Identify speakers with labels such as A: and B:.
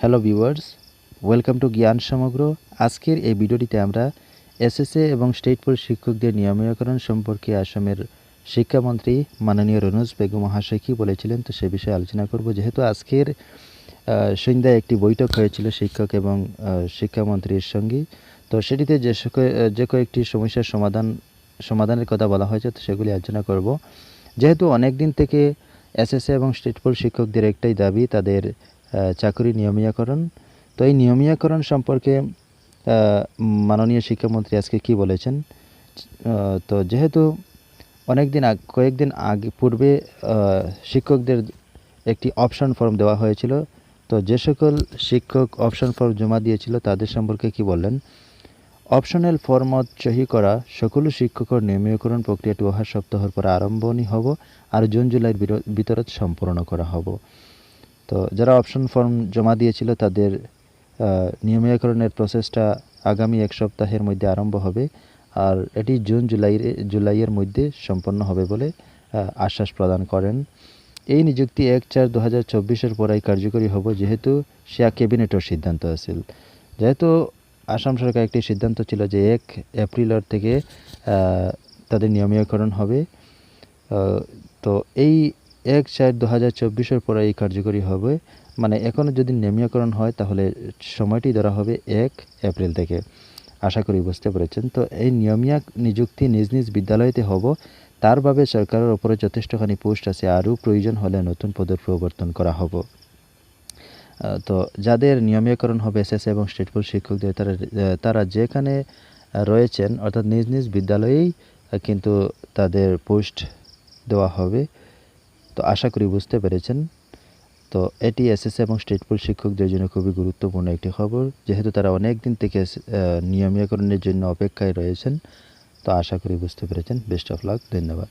A: Hello viewers, welcome to জ্ঞান সমগ্র। আজকের এই ভিডিওটিতে আমরা এসএসএ এবং স্টেট পুলিশ শিক্ষকদের নিয়মিতকরণ সম্পর্কে আসামের শিক্ষামন্ত্রী মাননীয় রুনুজ বেগম মহাশয় কী বলেছিলেন তো সে বিষয়ে আলোচনা করব। যেহেতু আজকের সন্ধ্যায় একটি বৈঠক হয়েছিল শিক্ষক এবং শিক্ষামন্ত্রীর সঙ্গে, তো সেটিতে যে কয়েকটি সমস্যার সমাধানের কথা বলা হয়েছে তো সেগুলি আলোচনা করব। যেহেতু অনেক দিন থেকে এসএসএ এবং স্টেট পুলিশ শিক্ষকদের একটাই দাবি, তাদের চাকরি নিয়মিতকরণ। তো এই নিয়মিতকরণ সম্পর্কে মাননীয় শিক্ষামন্ত্রী আজকে কি বলেছেন। তো যেহেতু কয়েকদিন আগে পূর্বে শিক্ষকদের একটি অপশন ফর্ম দেওয়া হয়েছিল, তো যে সকল শিক্ষক অপশন ফর্ম জমা দিয়েছিল তাদের সম্পর্কে কি বললেন। অপশনাল ফর্মত সহি করা সকলো শিক্ষকৰ নিয়মীকৰণ প্ৰক্ৰিয়াটো অহা সপ্তাহৰ পৰা আৰম্ভণি হ'ব আৰু জুন জুলাইৰ ভিতৰত সম্পূৰ্ণ করা হব। তো যারা অপশন ফর্ম জমা দিয়েছিল তাদের নিয়মীকরণের প্রসেসটা আগামী এক সপ্তাহের মধ্যে আরম্ভ হবে আর এটি জুন জুলাইয়ের মধ্যে সম্পন্ন হবে বলে আশ্বাস প্রদান করেন। এই নিযুক্তি 1/4/2024 পৰাই কার্যকরী হব, যেহেতু সেয়া ক্যাবিনেটের সিদ্ধান্ত আছিল। যেহেতু আসাম সরকার একটি সিদ্ধান্ত ছিল যে 1 এপ্রিলের থেকে তাদের নিয়মীকরণ হবে, তো এই 1/4/2024 পরে এই কার্যকরী হবে। মানে এখনও যদি নিয়মীকরণ হয় তাহলে সময়টি ধরা হবে 1 এপ্রিল থেকে। আশা করি বুঝতে পেরেছেন। তো এই নিযুক্তি নিজ নিজ বিদ্যালয়তে হব, তার বাবে সরকারের ওপরে যথেষ্টখানি পোস্ট আছে, আরও প্রয়োজন হলে নতুন পদের প্রবর্তন করা হব। তো যাদের নিয়মীকরণ হবে এসএসএ এবং স্টেট পুলিশ শিক্ষকদের, তারা যেখানে রয়েছেন অর্থাৎ নিজ নিজ বিদ্যালয়েই কিন্তু তাদের পোস্ট দেওয়া হবে। তো আশা করি বুঝতে পেরেছেন। তো এটি এসএসএ এবং স্টেট পুলিশ শিক্ষকদের জন্য খুবই গুরুত্বপূর্ণ একটি খবর, যেহেতু তারা অনেক দিন থেকে নিয়মীকরণের জন্য অপেক্ষায় রয়েছেন। তো আশা করি বুঝতে পেরেছেন। বেস্ট অফ লাক, ধন্যবাদ।